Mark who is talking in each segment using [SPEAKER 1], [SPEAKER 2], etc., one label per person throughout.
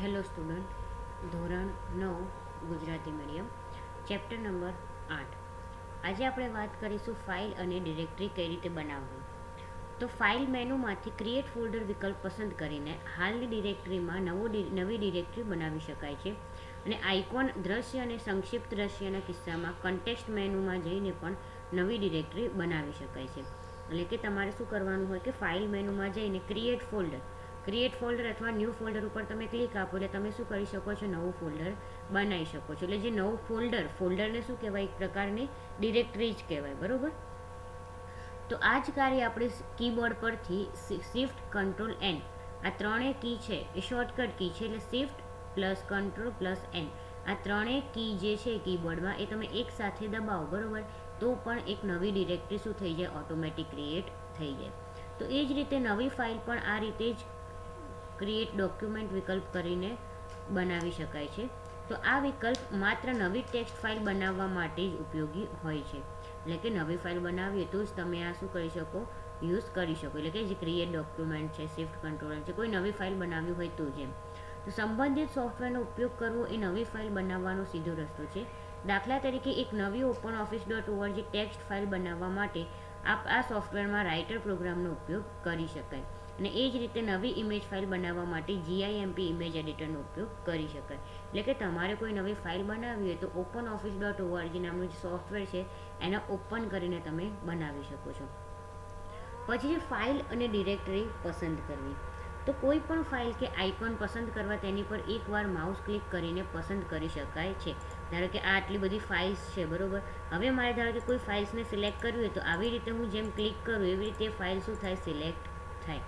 [SPEAKER 1] Hello student, ધોરણ 9 Gujarati medium, chapter number 8. આજે આપણે વાત કરીશું ફાઇલ અને ડિરેક્ટરી કઈ રીતે બનાવવી. તો ફાઇલ મેનુમાંથી ક્રિએટ ફોલ્ડર વિકલ્પ પસંદ કરીને હાલની ડિરેક્ટરીમાં નવી ડિરેક્ટરી બનાવી શકાય છે. અને આઇકોન દ્રશ્ય અને સંક્ષિપ્ત દ્રશ્યના કિસ્સામાં કન્ટેક્સ્ટ મેનુમાં જઈને પણ નવી ડિરેક્ટરી બનાવી શકાય છે. એટલે કે તમારે શું કરવાનું હોય કે ફાઇલ મેનુમાં જઈને ક્રિએટ ફોલ્ડર અથવા ન્યૂ ફોલ્ડર ઉપર તમે ક્લિક આપો એટલે તમે શું કરી શકો છો, નવું ફોલ્ડર બનાવી શકો છો. એટલે જે નવું ફોલ્ડરને શું કહેવાય, એક પ્રકારની ડિરેક્ટરી જ કહેવાય, બરોબર. તો આ જ કાર્ય આપણે કીબોર્ડ પરથી શિફ્ટ કંટ્રોલ એન, આ ત્રણેય કી છે એ શોર્ટકટ કી છે. એટલે shift plus control plus N, આ ત્રણેય કી જે છે કીબોર્ડમાં એ તમે એક સાથે દબાવો, બરોબર, તો પણ એક નવી ડિરેક્ટરી શું થઈ જાય, ઓટોમેટિક ક્રિએટ થઈ જાય. તો એ જ રીતે નવી ફાઇલ પણ આ રીતે જ ક્રિએટ ડોક્યુમેન્ટ વિકલ્પ કરીને બનાવી શકાય છે. તો આ વિકલ્પ માત્ર નવી ટેક્સ્ટ ફાઇલ બનાવવા માટે જ ઉપયોગી હોય છે. એટલે કે નવી ફાઇલ બનાવીએ તો જ તમે આ શું કરી શકો, યુઝ કરી શકો. એટલે કે જે ક્રિએટ ડોક્યુમેન્ટ છે, શિફ્ટ કંટ્રોલ છે, કોઈ નવી ફાઇલ બનાવવી હોય તો જેમ. તો સંબંધિત સોફ્ટવેરનો ઉપયોગ કરવો એ નવી ફાઇલ બનાવવાનો સીધો રસ્તો છે. દાખલા તરીકે એક નવી open office .org text file બનાવવા માટે આ સોફ્ટવેરમાં રાઇટર પ્રોગ્રામનો ઉપયોગ કરી શકાય. અને એ જ રીતે નવી ઇમેજ ફાઇલ બનાવવા માટે GIMP ઇમેજ એડિટરનો ઉપયોગ કરી શકાય. એટલે કે તમારે કોઈ નવી ફાઇલ બનાવવી હોય તો ઓપન ઓફિસ .org નામનું જે સોફ્ટવેર છે એને ઓપન કરીને તમે બનાવી શકો છો. પછી જે ફાઇલ અને ડિરેક્ટરી પસંદ કરવી. તો કોઈ પણ ફાઇલ કે આઇકોન પસંદ કરવા તેની પર એકવાર માઉસ ક્લિક કરીને પસંદ કરી શકાય છે. ધારો કે આ આટલી બધી ફાઇલ્સ છે, બરોબર. હવે મારે ધારો કે કોઈ ફાઇલ્સને સિલેક્ટ કરવી હોય તો આવી રીતે હું જેમ ક્લિક કરું એવી રીતે ફાઇલ શું થાય, સિલેક્ટ થાય.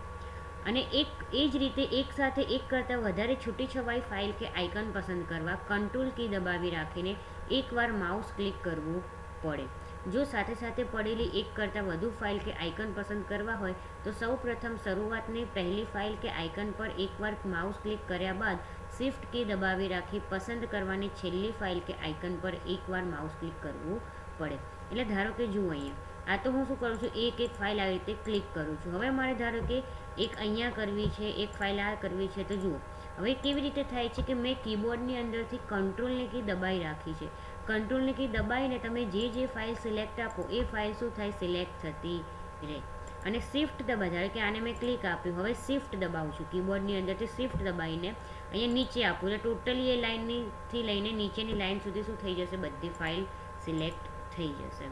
[SPEAKER 1] અને એ જ રીતે એક સાથે એક કરતાં વધારે છૂટીછવાઈ ફાઇલ કે આઇકન પસંદ કરવા કંટ્રોલ કી દબાવી રાખીને એકવાર માઉસ ક્લિક કરવું પડે. જો સાથે સાથે પડેલી એક કરતાં વધુ ફાઇલ કે આઇકન પસંદ કરવા હોય તો સૌ પ્રથમ શરૂઆતની પહેલી ફાઇલ કે આઇકન પર એકવાર માઉસ ક્લિક કર્યા બાદ શિફ્ટ કી દબાવી રાખી પસંદ કરવાની છેલ્લી ફાઇલ કે આઇકન પર એકવાર માઉસ ક્લિક કરવું પડે. એટલે ધારો કે જુઓ અહીંયા, આ તો હું શું કરું છું, એક ફાઇલ આવી રીતે ક્લિક કરું છું. હવે મારે ધારો કે એક અહીંયા કરવી છે, એક ફાઇલ આ કરવી છે. તો જુઓ હવે કેવી રીતે થાય છે કે મેં કીબોર્ડની અંદરથી કંટ્રોલની કી દબાઈ રાખી છે. કંટ્રોલની કી દબાઈને તમે જે ફાઇલ સિલેક્ટ આપો એ ફાઇલ શું થાય, સિલેક્ટ થતી રહે. અને શિફ્ટ દબાવી, ધારો કે આને મેં ક્લિક આપ્યું, હવે શિફ્ટ દબાવું છું કીબોર્ડની અંદરથી શિફ્ટ દબાઈને અહીંયા નીચે આપું એટલે ટોટલી એ લાઇનથી લઈને નીચેની લાઇન સુધી શું થઈ જશે, બધી ફાઇલ સિલેક્ટ થઈ જશે.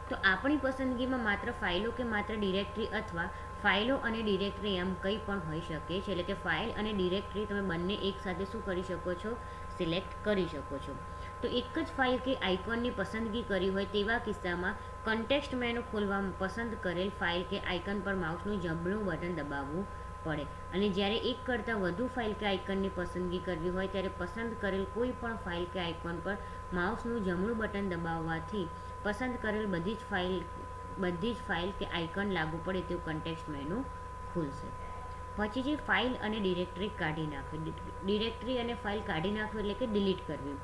[SPEAKER 1] તો આપણી પસંદગીમાં માત્ર ફાઇલો કે માત્ર ડિરેક્ટરી અથવા ફાઇલો અને ડિરેક્ટરી એમ કંઈ પણ હોઈ શકે છે. એટલે કે ફાઇલ અને ડિરેક્ટરી તમે બંને એકસાથે શું કરી શકો છો, સિલેક્ટ કરી શકો છો. તો એક જ ફાઇલ કે આઇકોનની પસંદગી કરી હોય તેવા કિસ્સામાં કન્ટેક્સ્ટ મેનુ ખોલવા પસંદ કરેલ ફાઇલ કે આઇકન પર માઉસનું જમણું બટન દબાવવું પડે. અને જ્યારે એક કરતાં વધુ ફાઇલ કે આઇકનની પસંદગી કરવી હોય ત્યારે પસંદ કરેલ કોઈ પણ ફાઇલ કે આઇકોન પર માઉસનું જમણું બટન દબાવવાથી પસંદ કરેલ બધી જ ફાઇલ કે આઇકન લાગુ પડે તેવું કન્ટેક્સ્ટ મેનુ ખુલશે. પછી જે ફાઇલ અને ડિરેક્ટરી કાઢી નાખવી. ડિરેક્ટરી અને ફાઇલ કાઢી નાખવી એટલે કે ડિલીટ કરવી.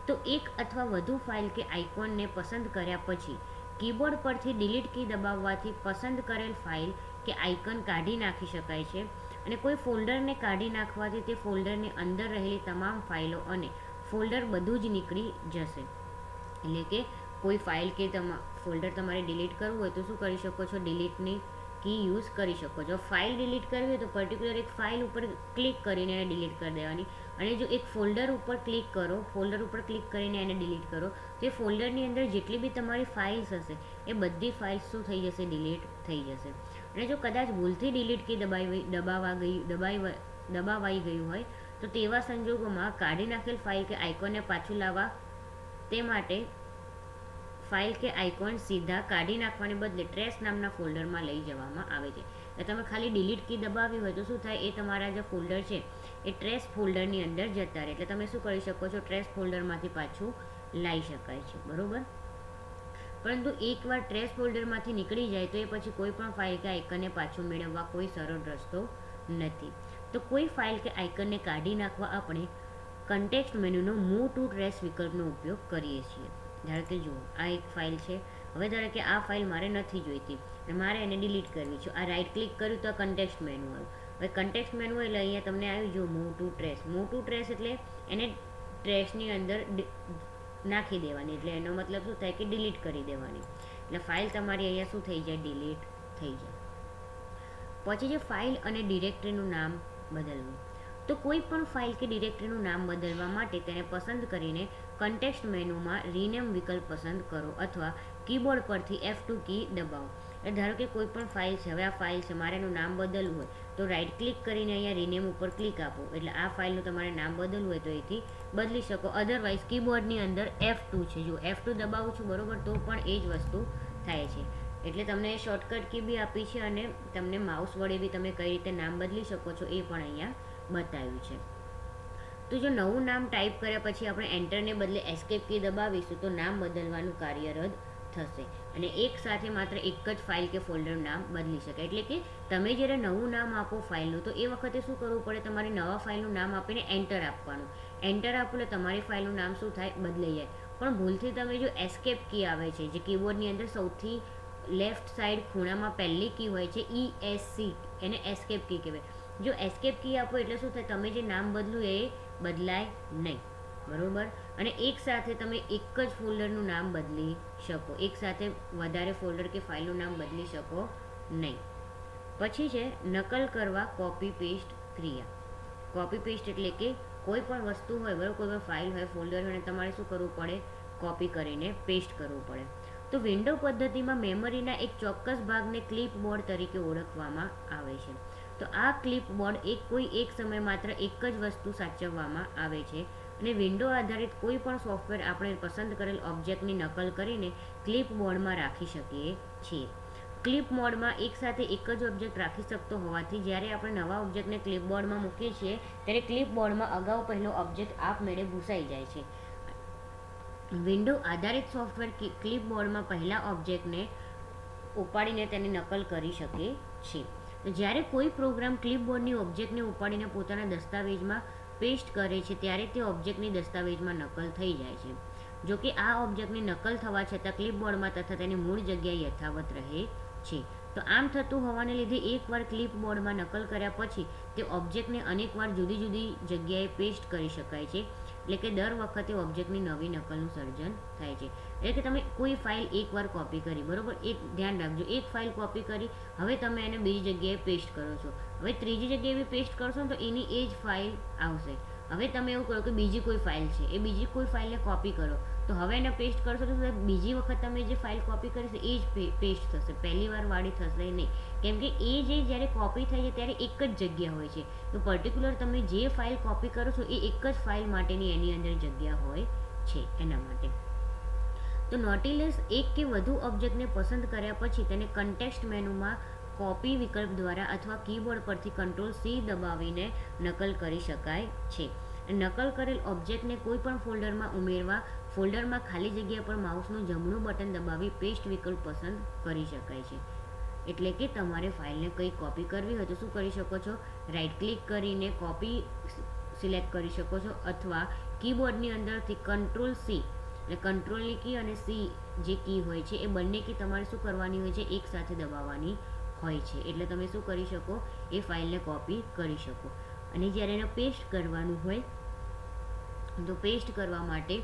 [SPEAKER 1] તો એક અથવા વધુ ફાઇલ કે આઇકોનને પસંદ કર્યા પછી કીબોર્ડ પરથી ડિલીટ કી દબાવવાથી પસંદ કરેલ ફાઇલ કે આઇકન કાઢી નાખી શકાય છે. અને કોઈ ફોલ્ડરને કાઢી નાખવાથી તે ફોલ્ડરની અંદર રહેલી તમામ ફાઇલો અને ફોલ્ડર બધું જ નીકળી જશે. એટલે કે કોઈ ફાઇલ કે ફોલ્ડર તમારે ડિલીટ કરવું હોય તો શું કરી શકો છો, ડિલીટની કી યુઝ કરી શકો છો. ફાઇલ ડિલીટ કરવી હોય તો પર્ટિક્યુલર એક ફાઇલ ઉપર ક્લિક કરીને એને ડિલીટ કરી દેવાની. અને જો એક ફોલ્ડર ઉપર ક્લિક કરો, ફોલ્ડર ઉપર ક્લિક કરીને એને ડિલીટ કરો તો એ ફોલ્ડરની અંદર જેટલી બી તમારી ફાઇલ્સ હશે એ બધી ફાઇલ્સ શું થઈ જશે, ડિલીટ થઈ જશે. અને જો કદાચ ભૂલથી ડિલીટ કી દબાવાઈ ગયું હોય તો તેવા સંજોગોમાં કાઢી નાખેલ ફાઇલ કે આઇકોનને પાછું લાવવા તે માટે ફાઇલ કે આઇકોન સીધા કાઢી નાખવાને બદલે ટ્રેસ નામના ફોલ્ડરમાં લઈ જવામાં આવે છે. એટલે તમે ખાલી ડિલીટ કી દબાવી હોય તો શું થાય, એ તમારા જે ફોલ્ડર છે એ ટ્રેસ ફોલ્ડરની અંદર જતા રહે. એટલે તમે શું કરી શકો છો, ટ્રેસ ફોલ્ડરમાંથી પાછું લાવી શકાય છે, બરોબર. પરંતુ એકવાર ટ્રેસ ફોલ્ડરમાંથી નીકળી જાય તો એ પછી કોઈ પણ ફાઇલ કે આઇકનને પાછું મેળવવા કોઈ સરળ રસ્તો નથી. તો કોઈ ફાઇલ કે આઇકનને કાઢી નાખવા આપણે કન્ટેક્સ્ટ મેનુનો મૂવ ટુ ટ્રેસ વિકલ્પનો ઉપયોગ કરીએ છીએ. ધારો કે જુઓ આ એક ફાઇલ છે. હવે ધારો કે આ ફાઇલ મારે નથી જોઈતી અને મારે એને ડિલીટ કરવી છે. આ રાઇટ ક્લિક કર્યું તો આ કન્ટેક્સ્ટ મેનુ આવ્યું. હવે કન્ટેક્સ્ટ મેનુ એટલે અહીંયા તમને આવ્યું જો મૂવ ટુ ટ્રેસ એટલે એને ટ્રેસની અંદર નાખી દેવાની, એટલે એનો મતલબ શું થાય કે ડિલીટ કરી દેવાની. એટલે ફાઇલ તમારી અહીંયા શું થઈ જાય, ડિલીટ થઈ જાય. પછી જે ફાઇલ અને ડિરેક્ટરીનું નામ બદલવું. તો કોઈ પણ ફાઇલ કે ડિરેક્ટરીનું નામ બદલવા માટે તેને પસંદ કરીને કન્ટેક્સ્ટ મેનુમાં રીનેમ વિકલ્પ પસંદ કરો અથવા કીબોર્ડ પરથી F2 કી દબાવો. એટલે ધારો કે કોઈ પણ ફાઇલ છે, હવે આ ફાઇલ છે, મારે એનું નામ બદલવું હોય તો રાઇટ ક્લિક કરીને અહીંયા રીનેમ ઉપર ક્લિક આપો, એટલે આ ફાઇલનું તમારે નામ બદલવું હોય તો એથી બદલી શકો. અધરવાઇઝ કીબોર્ડની અંદર F2 છે, જો F2 દબાવું છું બરાબર, તો પણ એ જ વસ્તુ થાય છે. એટલે તમને શોર્ટકટ કી બી આપી છે અને તમને માઉસ વડે બી તમે કઈ રીતે નામ બદલી શકો છો એ પણ અહીંયા બતાવ્યું છે. તો જો નવું નામ ટાઈપ કર્યા પછી આપણે એન્ટરને બદલે એસ્કેપ કી દબાવીશું તો નામ બદલવાનું કાર્ય રદ થશે અને એક સાથે માત્ર એક જ ફાઇલ કે ફોલ્ડરનું નામ બદલી શકે. એટલે કે તમે જ્યારે નવું નામ આપો ફાઇલનું તો એ વખતે શું કરવું પડે, તમારી નવા ફાઇલનું નામ આપીને એન્ટર આપવાનું. એન્ટર આપો એટલે તમારી ફાઇલનું નામ શું થાય, બદલાઈ જાય. પણ ભૂલથી તમે જો એસ્કેપ કી આવે છે, જે કીબોર્ડની અંદર સૌથી લેફ્ટ સાઈડ ખૂણામાં પહેલી કી હોય છે ESC, એને એસ્કેપ કી કહેવાય. જો એસ્કેપ કી આપો એટલે શું થાય, તમે જે નામ બદલું એ બદલાય નહીં, બરાબર. અને એક સાથે તમે એક જ ફોલ્ડરનું નામ બદલી શકો, એક સાથે વધારે ફોલ્ડર કે ફાઇલનું નામ બદલી શકો નહીં. પછી છે નકલ કરવા કોપી પેસ્ટ ક્રિયા. કોપી પેસ્ટ એટલે કે કોઈ પણ વસ્તુ હોય બરાબર, કોઈ પણ ફાઇલ હોય, ફોલ્ડર હોય, અને તમારે શું કરવું પડે, કોપી કરીને પેસ્ટ કરવું પડે. તો વિન્ડો પદ્ધતિમાં મેમરીના એક ચોક્કસ ભાગને ક્લિપબોર્ડ તરીકે ઓળખવામાં આવે છે. તો આ ક્લિપબોર્ડ કોઈ એક સમયે માત્ર એક જ વસ્તુ સાચવવામાં આવે છે અને વિન્ડો આધારિત કોઈ પણ સોફ્ટવેર આપણે પસંદ કરેલ ઓબ્જેક્ટની નકલ કરીને ક્લિપબોર્ડમાં રાખી શકીએ છીએ. ક્લિપ મોડમાં એક સાથે એક જ ઓબ્જેક્ટ રાખી શકતો હોવાથી જ્યારે આપણે નવા ઓબ્જેક્ટને ક્લિપબોર્ડમાં મૂકીએ છીએ ત્યારે ક્લિપબોર્ડમાં અગાઉ પહેલો ઓબ્જેક્ટ આપમેળે ભૂસાઈ જાય છે. વિન્ડો આધારિત સોફ્ટવેર ક્લિપબોર્ડમાં પહેલા ઓબ્જેક્ટને ઉપાડીને તેની નકલ કરી શકે છે. જ્યારે કોઈ પ્રોગ્રામ ક્લિપબોર્ડની ઓબ્જેક્ટને ઉપાડીને પોતાના દસ્તાવેજમાં પેસ્ટ કરે છે ત્યારે તે ઓબ્જેક્ટની દસ્તાવેજમાં નકલ થઈ જાય છે. જો કે આ ઓબ્જેક્ટની નકલ થવા છતાં ક્લિપબોર્ડમાં તથા તેની મૂળ જગ્યાએ યથાવત રહે છે. તો આમ થતું હોવાને લીધે એકવાર ક્લિપબોર્ડમાં નકલ કર્યા પછી તે ઓબ્જેક્ટને અનેકવાર જુદી જુદી જગ્યાએ પેસ્ટ કરી શકાય છે. એટલે કે દર વખતે ઓબ્જેક્ટની નવી નકલનું સર્જન થાય છે. એટલે કે તમે કોઈ ફાઇલ એકવાર કોપી કરી, બરાબર, એક ધ્યાન રાખજો, એક ફાઇલ કોપી કરી, હવે તમે એને બીજી જગ્યાએ પેસ્ટ કરો છો, હવે ત્રીજી જગ્યાએ બી પેસ્ટ કરશો ને તો એની એ જ ફાઇલ આવશે. હવે તમે એવું કરો કે બીજી કોઈ ફાઇલ છે, એ બીજી કોઈ ફાઇલને કોપી કરો, તો હવે એને પેસ્ટ કરશો તો બીજી વખત તમે જે ફાઇલ કોપી કરી છે એ જ પેસ્ટ થશે, પહેલી વાર વાળી થશે નહીં. કેમ કે એ જે જ્યારે કોપી થાય છે ત્યારે એક જ જગ્યા હોય છે. તો પર્ટિક્યુલર તમે જે ફાઇલ કોપી કરો છો એ એક જ ફાઇલ માટેની એની અંદર જગ્યા હોય છે, એના માટે. તો નોટિલેસ એક કે વધુ ઓબ્જેક્ટને પસંદ કર્યા પછી તેને કન્ટેક્સ્ટ મેનુમાં કોપી વિકલ્પ દ્વારા અથવા કીબોર્ડ પરથી Ctrl+C દબાવીને નકલ કરી શકાય છે. નકલ કરેલ ઓબ્જેક્ટને કોઈ પણ ફોલ્ડરમાં ઉમેરવા ફોલ્ડરમાં ખાલી જગ્યા પર માઉસનું જમણું બટન દબાવી પેસ્ટ વિકલ્પ પસંદ કરી શકાય છે. એટલે કે તમારે ફાઇલને કંઈ કોપી કરવી હોય તો શું કરી શકો છો, રાઇટ ક્લિક કરીને કોપી સિલેક્ટ કરી શકો છો અથવા કીબોર્ડની અંદરથી Ctrl+C, એટલે કંટ્રોલની કી અને C જે કી હોય છે એ બંને કી તમારે શું કરવાની હોય છે, એક સાથે દબાવવાની હોય છે. એટલે તમે શું કરી શકો, એ ફાઇલને કોપી કરી શકો. અને જ્યારે એને પેસ્ટ કરવાનું હોય તો પેસ્ટ કરવા માટે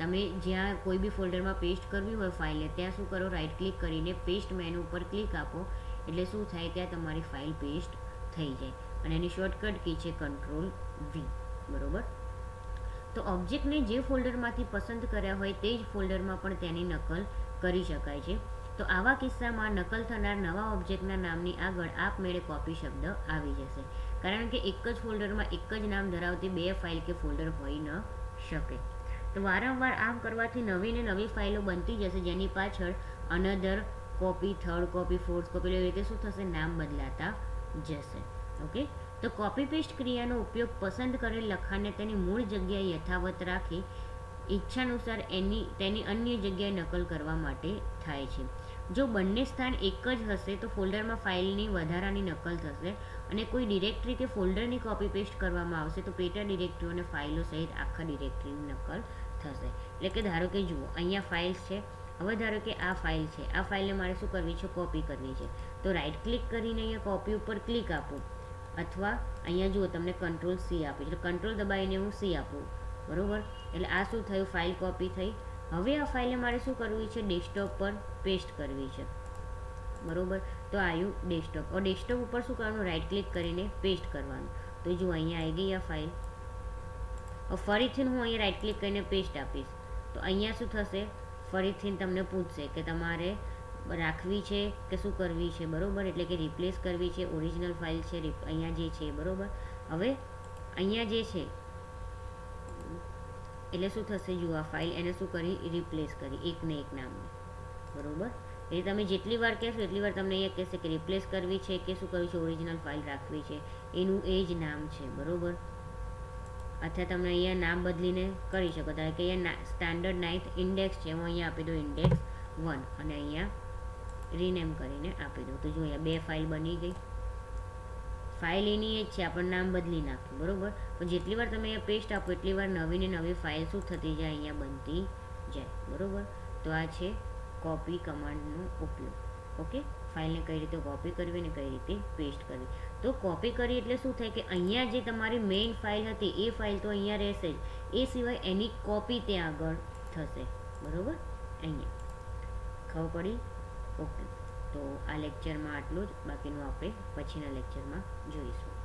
[SPEAKER 1] તમે જ્યાં કોઈ બી ફોલ્ડરમાં પેસ્ટ કરવી હોય ફાઇલને ત્યાં શું કરો, રાઇટ ક્લિક કરીને પેસ્ટ મેનુ ઉપર ક્લિક આપો, એટલે શું થાય, ત્યાં તમારી ફાઇલ પેસ્ટ થઈ જાય. અને એની શોર્ટકટ કી છે Ctrl+V, બરાબર. તો ઓબ્જેક્ટને જે ફોલ્ડરમાંથી પસંદ કર્યા હોય તે જ ફોલ્ડરમાં પણ તેની નકલ કરી શકાય છે. તો આવા કિસ્સામાં નકલ થનાર નવા ઓબ્જેક્ટના નામની આગળ આપમેળે કોપી શબ્દ આવી જશે, કારણ કે એક જ ફોલ્ડરમાં એક જ નામ ધરાવતી બે ફાઇલ કે ફોલ્ડર હોઈ ન શકે. તો વારંવાર આમ કરવાથી નવી ને નવી ફાઇલો બનતી જશે, જેની પાછળ another copy, third copy, fourth copy, એવી રીતે શું થશે, નામ બદલાતા જશે. ઓકે. તો કોપી પેસ્ટ ક્રિયાનો ઉપયોગ પસંદ કરેલ લખાણને તેની મૂળ જગ્યાએ યથાવત રાખી ઈચ્છાનુસાર તેની અન્ય જગ્યાએ નકલ કરવા માટે થાય છે. જો બંને સ્થાન એક જ હશે તો ફોલ્ડરમાં ફાઇલની વધારાની નકલ થશે અને કોઈ ડિરેક્ટરી કે ફોલ્ડરની કોપી પેસ્ટ કરવામાં આવશે તો પેટા ડિરેક્ટરીઓ અને ફાઇલો સહિત આખા ડિરેક્ટરીની નકલ થશે. એટલે કે ધારો કે જુઓ, અહીંયા ફાઇલ્સ છે, હવે ધારો કે આ ફાઇલ છે, આ ફાઇલને મારે શું કરવી છે, કોપી કરવી છે. તો રાઇટ ક્લિક કરીને અહીંયા કોપી ઉપર ક્લિક આપો અથવા અહીંયા જુઓ તમને કંટ્રોલ સી આપે છે, કંટ્રોલ દબાવીને હું સી આપું, બરાબર. એટલે આ શું થયું, ફાઇલ કોપી થઈ. હવે આ ફાઇલને મારે શું કરવી છે, ડેસ્કટોપ પર પેસ્ટ કરવી છે, બરાબર. તો આવ્યું ડેસ્કટોપ. और ડેસ્કટોપ ઉપર શું કરવાનું, રાઈટ ક્લિક કરીને પેસ્ટ કરવાનું. તો જો અહીંયા આવી ગઈ આ ફાઇલ. ફરીથી હું અહીંયા રાઈટ ક્લિક કરીને પેસ્ટ આપીશ તો અહીંયા શું થશે, ફરીથી તમને પૂછશે કે તમારે રાખવી છે કે શું કરવી છે, બરાબર. એટલે કે રિપ્લેસ કરવી છે, ઓરિજિનલ ફાઇલ છે, અહીંયા જે છે, બરાબર. હવે અહીંયા જે છે એટલે શું થશે, જુઓ આ ફાઇલ એને શું કરી, રિપ્લેસ કરી એકને એક નામને, બરાબર. એટલે તમે જેટલી વાર કહેશો એટલી વાર તમને અહીંયા કહેશે કે રિપ્લેસ કરવી છે કે શું કરવી છે, ઓરિજિનલ ફાઇલ રાખવી છે, એનું એ જ નામ છે, બરાબર. અથવા તમે અહીંયા નામ બદલીને કરી શકો, ધારો કે અહીંયા સ્ટાન્ડર્ડ 9th ઇન્ડેક્સ છે, હું અહીંયા આપી દઉં ઇન્ડેક્સ 1 અને અહીંયા રીનેમ કરીને આપી દઉં. તો જો અહીંયા 2 ફાઇલ બની ગઈ. ફાઇલ એની એ જ છે, આપણે નામ બદલી નાખ્યું, બરાબર. પણ જેટલી વાર તમે અહીંયા પેસ્ટ આપો એટલી વાર નવી ને નવી ફાઇલ શું થતી જાય, અહીંયા બનતી જાય, બરાબર. તો આ છે કોપી કમાન્ડનો ઉપયોગ. ઓકે, ફાઇલને કઈ રીતે કોપી કરવી ને કઈ રીતે પેસ્ટ કરવી. તો કોપી કરી એટલે શું થાય કે અહીંયા જે તમારી મેઇન ફાઇલ હતી એ ફાઇલ તો અહીંયા રહેશે જ, એ સિવાય એની કોપી ત્યાં આગળ થશે, બરાબર. અહીંયા ખબર પડી? ઓકે, તો આ લેક્ચરમાં આટલું જ, બાકીનું આપણે પછીના લેક્ચરમાં જોઈશું.